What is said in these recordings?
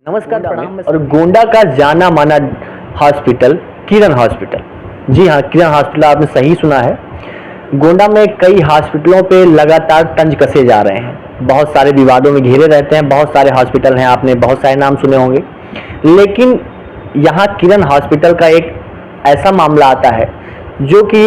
नमस्कार प्रणाम। और गोंडा का जाना माना हॉस्पिटल किरण हॉस्पिटल, जी हाँ किरण हॉस्पिटल आपने सही सुना है। गोंडा में कई हॉस्पिटलों पे लगातार तंज कसे जा रहे हैं, बहुत सारे विवादों में घिरे रहते हैं, बहुत सारे हॉस्पिटल हैं, आपने बहुत सारे नाम सुने होंगे। लेकिन यहाँ किरण हॉस्पिटल का एक ऐसा मामला आता है जो कि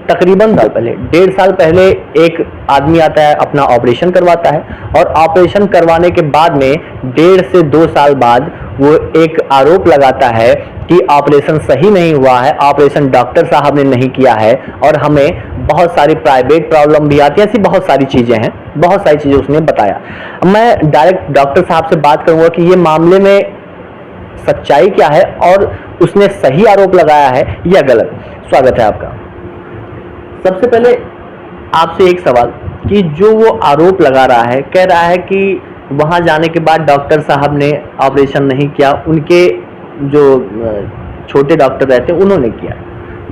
तकरीबन साल पहले, 1.5 साल पहले एक आदमी आता है, अपना ऑपरेशन करवाता है और ऑपरेशन करवाने के बाद में 1.5 से 2 साल बाद वो एक आरोप लगाता है कि ऑपरेशन सही नहीं हुआ है, ऑपरेशन डॉक्टर साहब ने नहीं किया है और हमें बहुत सारी प्राइवेट प्रॉब्लम भी आती है। ऐसी बहुत सारी चीज़ें हैं, बहुत सारी चीज़ें उसने बताया। मैं डायरेक्ट डॉक्टर साहब से बात करूँगा कि ये मामले में सच्चाई क्या है और उसने सही आरोप लगाया है या गलत। स्वागत है आपका। सबसे पहले आपसे एक सवाल कि जो वो आरोप लगा रहा है, कह रहा है कि वहां जाने के बाद डॉक्टर साहब ने ऑपरेशन नहीं किया, उनके जो छोटे डॉक्टर रहते हैं उन्होंने किया।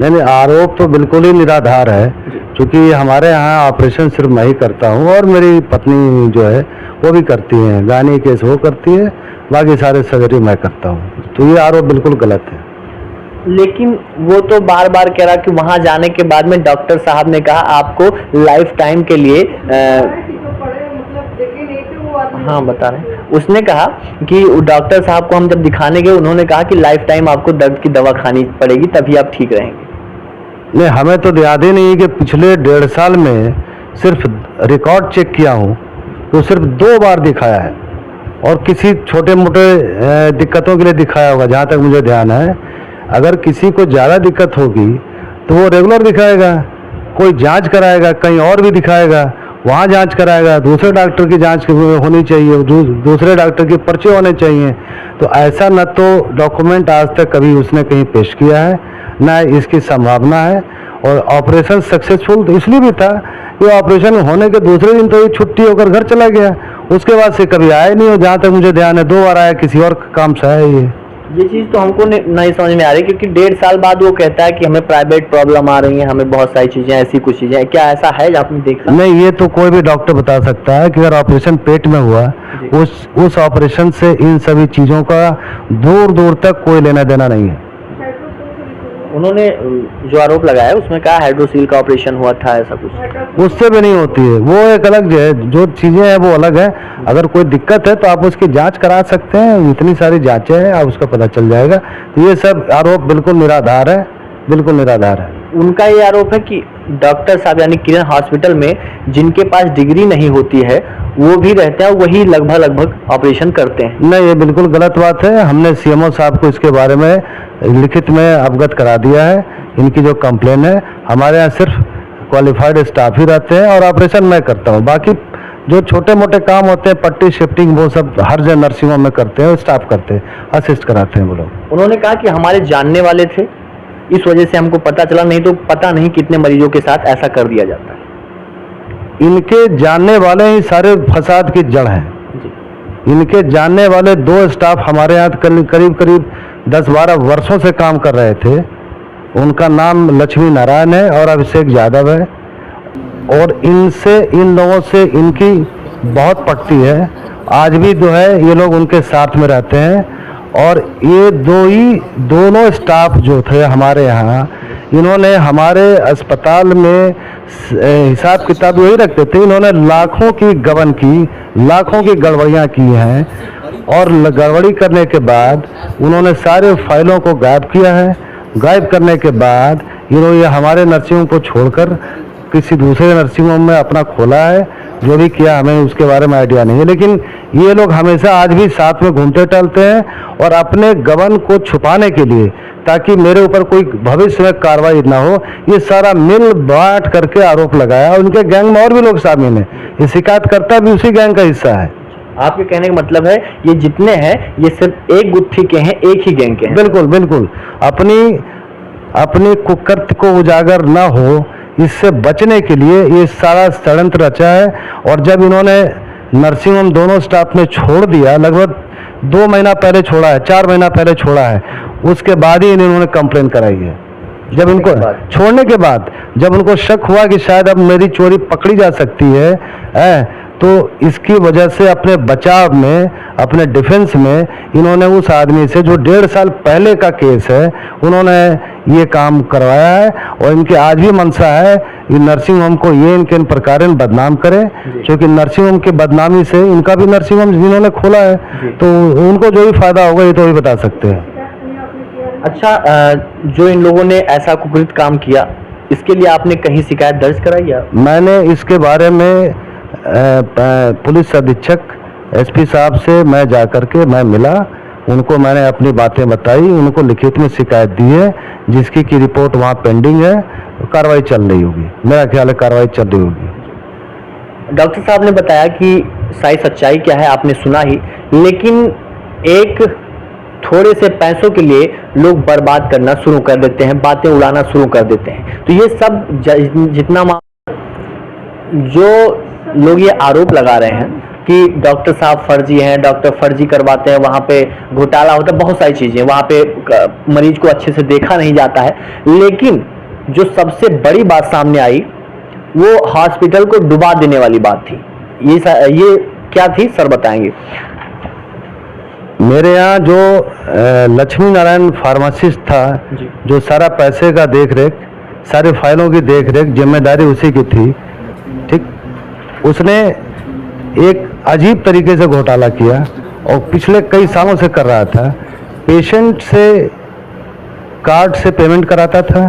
नहीं, आरोप तो बिल्कुल ही निराधार है, क्योंकि हमारे यहाँ ऑपरेशन सिर्फ मैं ही करता हूँ और मेरी पत्नी जो है वो भी करती हैं, गायनी केस वो करती है, बाकी सारे सर्जरी मैं करता हूँ। तो ये आरोप बिल्कुल गलत है। लेकिन वो तो बार बार कह रहा कि वहां जाने के बाद में डॉक्टर साहब ने कहा आपको लाइफ टाइम के लिए हाँ बता रहे हैं, उसने कहा कि डॉक्टर साहब को हम जब दिखाने गए उन्होंने कहा कि लाइफ टाइम आपको दर्द की दवा खानी पड़ेगी तभी आप ठीक रहेंगे। नहीं, हमें तो याद ही नहीं कि पिछले 1.5 साल में सिर्फ रिकॉर्ड चेक किया हूँ तो सिर्फ 2 बार दिखाया है और किसी छोटे मोटे दिक्कतों के लिए दिखाया होगा, जहाँ तक मुझे ध्यान है। अगर किसी को ज़्यादा दिक्कत होगी तो वो रेगुलर दिखाएगा, कोई जांच कराएगा, कहीं और भी दिखाएगा, वहाँ जांच कराएगा, दूसरे डॉक्टर की जांच होनी चाहिए, दूसरे डॉक्टर के पर्चे होने चाहिए। तो ऐसा न तो डॉक्यूमेंट आज तक कभी उसने कहीं पेश किया है, न इसकी संभावना है। और ऑपरेशन सक्सेसफुल तो इसलिए भी था कि ऑपरेशन होने के दूसरे दिन तो ये छुट्टी होकर घर चला गया, उसके बाद से कभी आया नहीं हो, जहाँ तक मुझे ध्यान है 2 बार आया, किसी और काम से आया। ये चीज़ तो हमको नहीं समझ में आ रही, क्योंकि 1.5 साल बाद वो कहता है कि हमें प्राइवेट प्रॉब्लम आ रही है, हमें बहुत सारी चीज़ें, ऐसी कुछ चीज़ें, क्या ऐसा है जो आपने देखा? नहीं, ये तो कोई भी डॉक्टर बता सकता है कि अगर ऑपरेशन पेट में हुआ, उस ऑपरेशन से इन सभी चीज़ों का दूर दूर तक कोई लेना देना नहीं है। उन्होंने जो आरोप लगाया उसमें कहा हाइड्रोसील का ऑपरेशन हुआ था, ऐसा कुछ उससे भी नहीं होती है, वो एक अलग जो चीज़ें हैं वो अलग है। अगर कोई दिक्कत है तो आप उसकी जांच करा सकते हैं, इतनी सारी जांचें हैं, आप उसका पता चल जाएगा। तो ये सब आरोप बिल्कुल निराधार है, बिल्कुल निराधार है। उनका ये आरोप है कि डॉक्टर साहब यानी किरण हॉस्पिटल में जिनके पास डिग्री नहीं होती है वो भी रहते हैं, वही लगभग ऑपरेशन करते हैं। नहीं, ये बिल्कुल गलत बात है। हमने सीएमओ साहब को इसके बारे में लिखित में अवगत करा दिया है। इनकी जो कंप्लेन है, हमारे यहाँ सिर्फ क्वालिफाइड स्टाफ ही रहते हैं और ऑपरेशन मैं करता हूँ। बाकी जो छोटे मोटे काम होते हैं, पट्टी शिफ्टिंग, वो सब हर जगह नर्सिंगों में करते हैं, स्टाफ करते हैं, असिस्ट कराते हैं वो लोग। उन्होंने कहा कि हमारे जानने वाले थे, इस वजह से हमको पता चला, नहीं तो पता नहीं कितने मरीजों के साथ ऐसा कर दिया जाता है। इनके जानने वाले ही सारे फसाद की जड़ हैं। इनके जानने वाले 2 स्टाफ हमारे यहाँ करीब 10-12 वर्षों से काम कर रहे थे। उनका नाम लक्ष्मी नारायण है और अभिषेक यादव है, और इन लोगों से इनकी बहुत पटती है। आज भी जो है ये लोग उनके साथ में रहते हैं। और ये दोनों स्टाफ जो थे हमारे यहाँ, इन्होंने हमारे अस्पताल में हिसाब किताब यही रखते थे। इन्होंने लाखों की गबन की, लाखों की गड़बड़ियाँ की हैं, और गड़बड़ी करने के बाद उन्होंने सारे फाइलों को गायब किया है। गायब करने के बाद इन्होंने हमारे नर्सिंग को छोड़कर किसी दूसरे नर्सिंग होम में अपना खोला है। जो भी किया हमें उसके बारे में आइडिया नहीं है, लेकिन ये लोग हमेशा आज भी साथ में घूमते टहलते हैं और अपने गबन को छुपाने के लिए, ताकि मेरे ऊपर कोई भविष्य में कार्रवाई ना हो, ये सारा मिल बांट करके आरोप लगाया। और उनके गैंग में और भी लोग शामिल हैं, ये शिकायतकर्ता भी उसी गैंग का हिस्सा है। आपके कहने का मतलब है ये जितने हैं ये सिर्फ एक गुत्थी के हैं, एक ही गैंग के हैं? बिल्कुल बिल्कुल। अपनी कुकृत्य को उजागर ना हो, इससे बचने के लिए ये सारा षड्यंत्र रचा है। और जब इन्होंने नर्सिंग होम दोनों स्टाफ में छोड़ दिया, लगभग 2 महीना पहले छोड़ा है, 4 महीना पहले छोड़ा है, उसके बाद ही इन्होंने कंप्लेन कराई है। जब इनको छोड़ने के बाद जब उनको शक हुआ कि शायद अब मेरी चोरी पकड़ी जा सकती है, तो इसकी वजह से अपने बचाव में, अपने डिफेंस में इन्होंने उस आदमी से, जो 1.5 साल पहले का केस है, उन्होंने ये काम करवाया है। और इनकी आज भी मंशा है ये नर्सिंग होम को ये इनके प्रकार बदनाम करे, क्योंकि नर्सिंग होम की बदनामी से इनका भी नर्सिंग होम जिन्होंने खोला है तो उनको जो भी फायदा होगा ये तो वही बता सकते हैं। अच्छा, जो इन लोगों ने ऐसा कुकृत काम किया, इसके लिए आपने कहीं शिकायत दर्ज कराई है? मैंने इसके बारे में पुलिस अधीक्षक एसपी साहब से मैं जा कर के मैं मिला, उनको मैंने अपनी बातें बताई, उनको लिखित में शिकायत दी है, जिसकी की रिपोर्ट वहाँ पेंडिंग है, कार्रवाई चल रही होगी। मेरा ख्याल है कार्रवाई चल रही होगी। डॉक्टर साहब ने बताया कि सही सच्चाई क्या है आपने सुना ही, लेकिन एक थोड़े से पैसों के लिए लोग बर्बाद करना शुरू कर देते हैं, बातें उड़ाना शुरू कर देते हैं। तो ये सब जितना जो लोग ये आरोप लगा रहे हैं कि डॉक्टर साहब फर्जी हैं, डॉक्टर फर्जी करवाते हैं, वहाँ पे घोटाला होता है, बहुत सारी चीज़ें, वहाँ पे मरीज को अच्छे से देखा नहीं जाता है। लेकिन जो सबसे बड़ी बात सामने आई वो हॉस्पिटल को डुबा देने वाली बात थी। ये क्या थी सर, बताएंगे? मेरे यहाँ जो लक्ष्मी नारायण फार्मासिस्ट था, जो सारा पैसे का देख रेख, सारे फाइलों की देख रेख जिम्मेदारी उसी की थी, ठीक, उसने एक अजीब तरीके से घोटाला किया और पिछले कई सालों से कर रहा था। पेशेंट से कार्ड से पेमेंट कराता था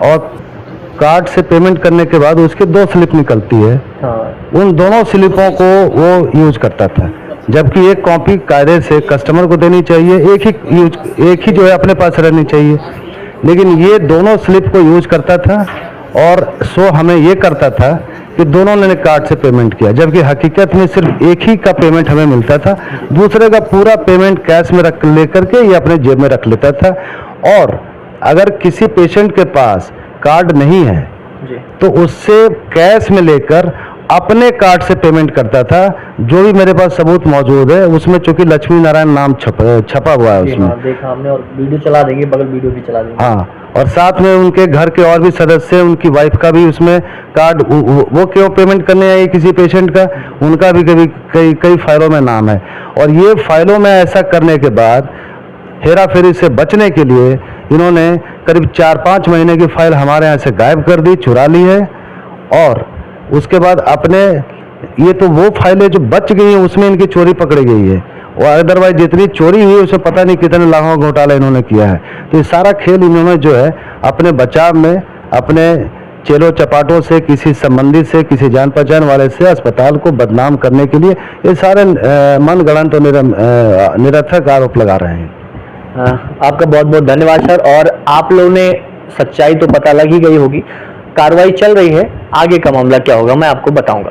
और कार्ड से पेमेंट करने के बाद उसके 2 स्लिप निकलती है, उन दोनों स्लिपों को वो यूज करता था, जबकि एक कॉपी कायदे से कस्टमर को देनी चाहिए, एक ही जो है अपने पास रहनी चाहिए। लेकिन ये दोनों स्लिप को यूज करता था और सो हमें ये करता था कि दोनों ने कार्ड से पेमेंट किया, जबकि हकीकत में सिर्फ एक ही का पेमेंट हमें मिलता था, दूसरे का पूरा पेमेंट कैश में रख लेकर के ये अपने जेब में रख लेता था। और अगर किसी पेशेंट के पास कार्ड नहीं है तो उससे कैश में लेकर अपने कार्ड से पेमेंट करता था। जो भी मेरे पास सबूत मौजूद है उसमें, चूंकि लक्ष्मी नारायण नाम छपा हुआ है उसमें। देखा हमने, और वीडियो चला देंगे, बगल वीडियो भी चला देंगे। हाँ, और साथ में उनके घर के और भी सदस्य, उनकी वाइफ का भी उसमें कार्ड, वो क्यों पेमेंट करने आई किसी पेशेंट का, उनका भी कई फाइलों में नाम है। और ये फाइलों में ऐसा करने के बाद हेरा फेरी से बचने के लिए इन्होंने करीब 4-5 महीने की फाइल हमारे यहाँ से गायब कर दी, चुरा ली है। और उसके बाद अपने, ये तो वो फाइलें जो बच गई हैं उसमें इनकी चोरी पकड़ी गई है, और अदरवाइज जितनी चोरी हुई उसमें पता नहीं कितने लाखों का घोटाला इन्होंने किया है। तो ये सारा खेल इन्होंने जो है अपने बचाव में, अपने चेलो चपाटों से, किसी संबंधी से, किसी जान पहचान वाले से अस्पताल को बदनाम करने के लिए ये सारे मनगढ़ंत और निरर्थक आरोप लगा रहे हैं। आपका बहुत बहुत धन्यवाद सर। और आप लोगों ने सच्चाई तो पता लग ही गई होगी, कार्रवाई चल रही है, आगे का मामला क्या होगा मैं आपको बताऊंगा।